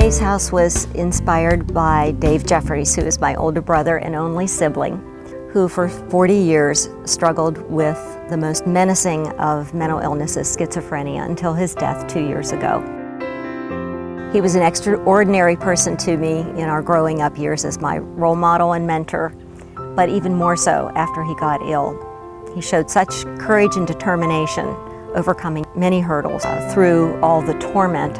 Dave's House was inspired by Dave Jeffries, who is my older brother and only sibling, who for 40 years struggled with the most menacing of mental illnesses, schizophrenia, until his death 2 years ago. He was an extraordinary person to me in our growing up years as my role model and mentor, but even more so after he got ill. He showed such courage and determination, overcoming many hurdles through all the torment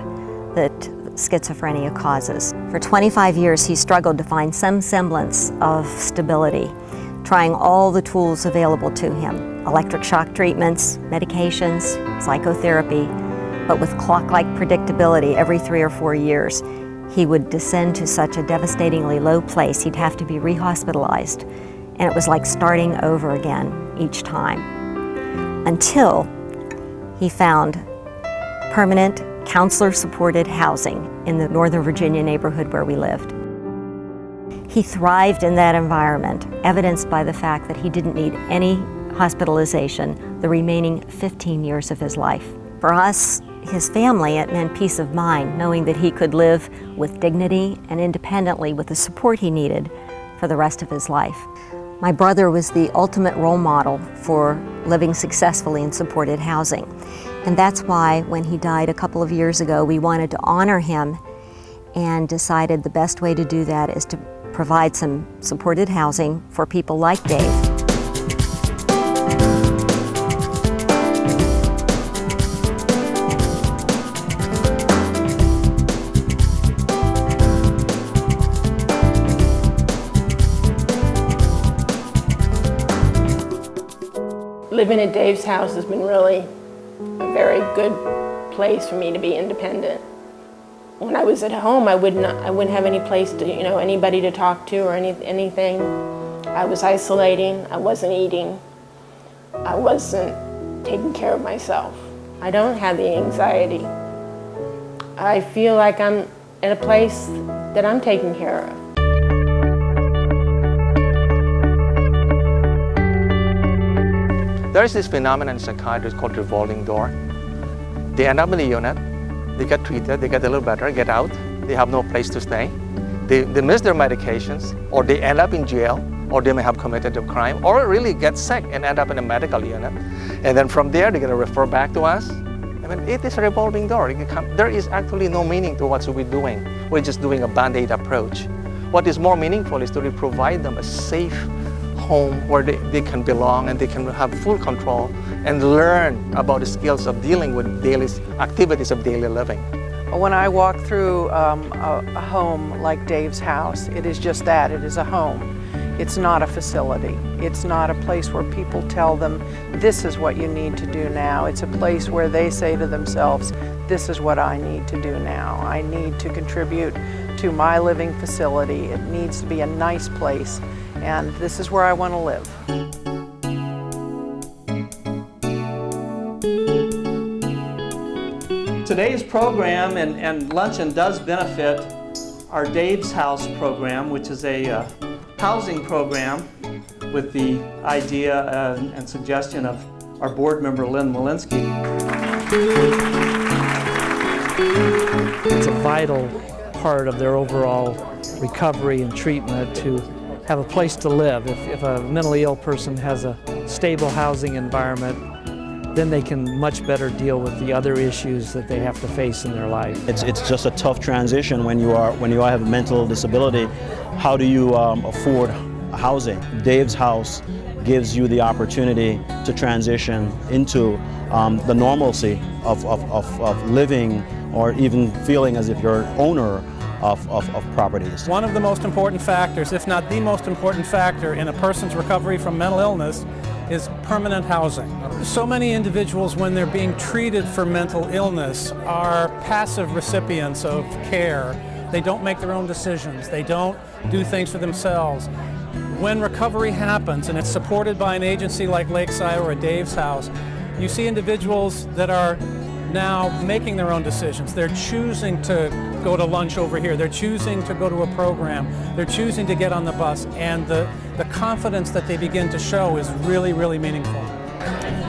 that schizophrenia causes. For 25 years, he struggled to find some semblance of stability, trying all the tools available to him: electric shock treatments, medications, psychotherapy. But with clock-like predictability, every 3 or 4 years, he would descend to such a devastatingly low place, he'd have to be rehospitalized. And it was like starting over again each time. Until he found permanent counselor-supported housing in the Northern Virginia neighborhood where we lived. He thrived in that environment, evidenced by the fact that he didn't need any hospitalization the remaining 15 years of his life. For us, his family, it meant peace of mind, knowing that he could live with dignity and independently with the support he needed for the rest of his life. My brother was the ultimate role model for living successfully in supported housing. And that's why when he died a couple of years ago, we wanted to honor him and decided the best way to do that is to provide some supported housing for people like Dave. Living at Dave's house has been really a very good place for me to be independent. When I was at home, I wouldn't have any place to, anybody to talk to or anything. I was isolating, I wasn't eating, I wasn't taking care of myself. I don't have the anxiety. I feel like I'm in a place that I'm taken care of. There is this phenomenon in psychiatry called revolving door. They end up in the unit, they get treated, they get a little better, get out, they have no place to stay. They miss their medications, or they end up in jail, or they may have committed a crime, or really get sick and end up in a medical unit. And then from there, they're going to refer back to us. I mean, it is a revolving door. There is actually no meaning to what we're doing. We're just doing a Band-Aid approach. What is more meaningful is to really provide them a safe home where they can belong and they can have full control and learn about the skills of dealing with daily activities of daily living. When I walk through a home like Dave's house, it is just that, it is a home. It's not a facility. It's not a place where people tell them, this is what you need to do now. It's a place where they say to themselves, this is what I need to do now. I need to contribute to my living facility. It needs to be a nice place, and this is where I want to live. Today's program and luncheon does benefit our Dave's House program, which is a housing program with the idea and suggestion of our board member, Lin Wilensky. It's a vital part of their overall recovery and treatment to have a place to live. If a mentally ill person has a stable housing environment, then they can much better deal with the other issues that they have to face in their life. It's just a tough transition when you have a mental disability. How do you afford housing? Dave's House gives you the opportunity to transition into the normalcy of living, or even feeling as if you're an owner of properties. One of the most important factors, if not the most important factor in a person's recovery from mental illness, is permanent housing. So many individuals, when they're being treated for mental illness, are passive recipients of care. They don't make their own decisions. They don't do things for themselves. When recovery happens, and it's supported by an agency like Lakeside or a Dave's House, you see individuals that are now making their own decisions. They're choosing to go to lunch over here. They're choosing to go to a program. They're choosing to get on the bus. And the confidence that they begin to show is really, really meaningful.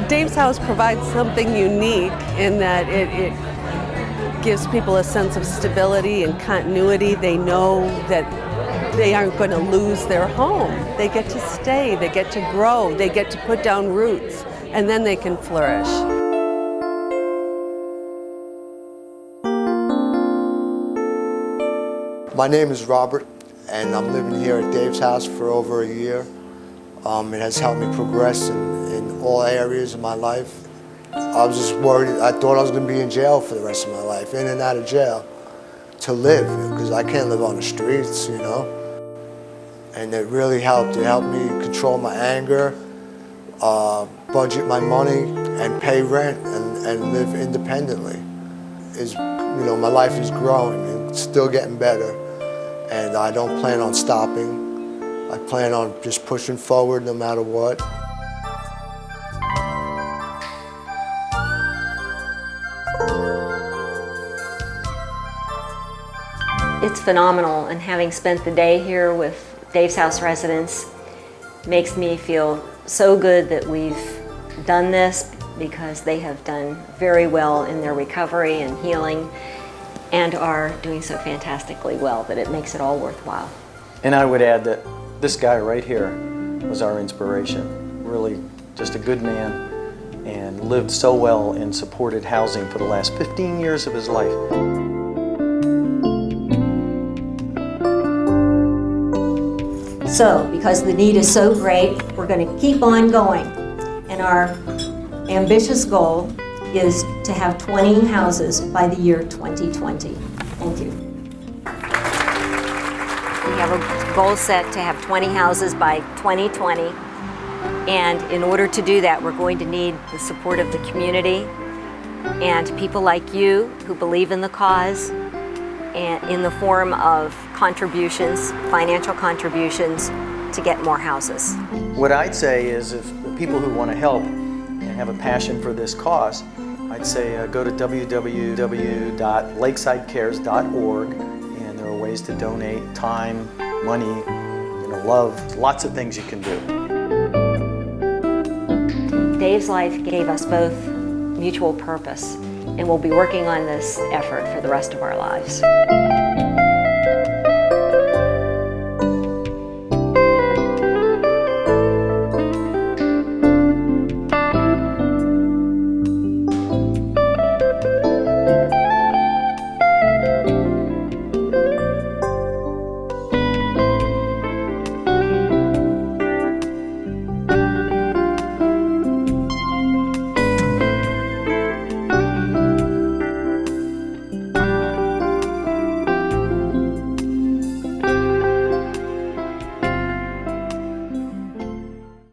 Dave's House provides something unique in that gives people a sense of stability and continuity. They know that they aren't going to lose their home. They get to stay, they get to grow, they get to put down roots, and then they can flourish. My name is Robert, and I'm living here at Dave's house for over a year. It has helped me progress in all areas of my life. I was just worried, I thought I was going to be in jail for the rest of my life, in and out of jail, to live, because I can't live on the streets, you know. And it really helped. It helped me control my anger, budget my money, and pay rent, and live independently. My life is growing and still getting better, and I don't plan on stopping. I plan on just pushing forward no matter what. It's phenomenal, and having spent the day here with Dave's House residents makes me feel so good that we've done this, because they have done very well in their recovery and healing and are doing so fantastically well that it makes it all worthwhile. And I would add that this guy right here was our inspiration. Really just a good man, and lived so well in supported housing for the last 15 years of his life. So, because the need is so great, we're going to keep on going. And our ambitious goal is to have 20 houses by the year 2020. Thank you. We have a goal set to have 20 houses by 2020. And in order to do that, we're going to need the support of the community and people like you who believe in the cause, and in the form of contributions, financial contributions, to get more houses. What I'd say is, if the people who want to help and have a passion for this cause, I'd say go to www.lakesidecares.org, and there are ways to donate time, money, love, lots of things you can do. Dave's life gave us both mutual purpose, and we'll be working on this effort for the rest of our lives.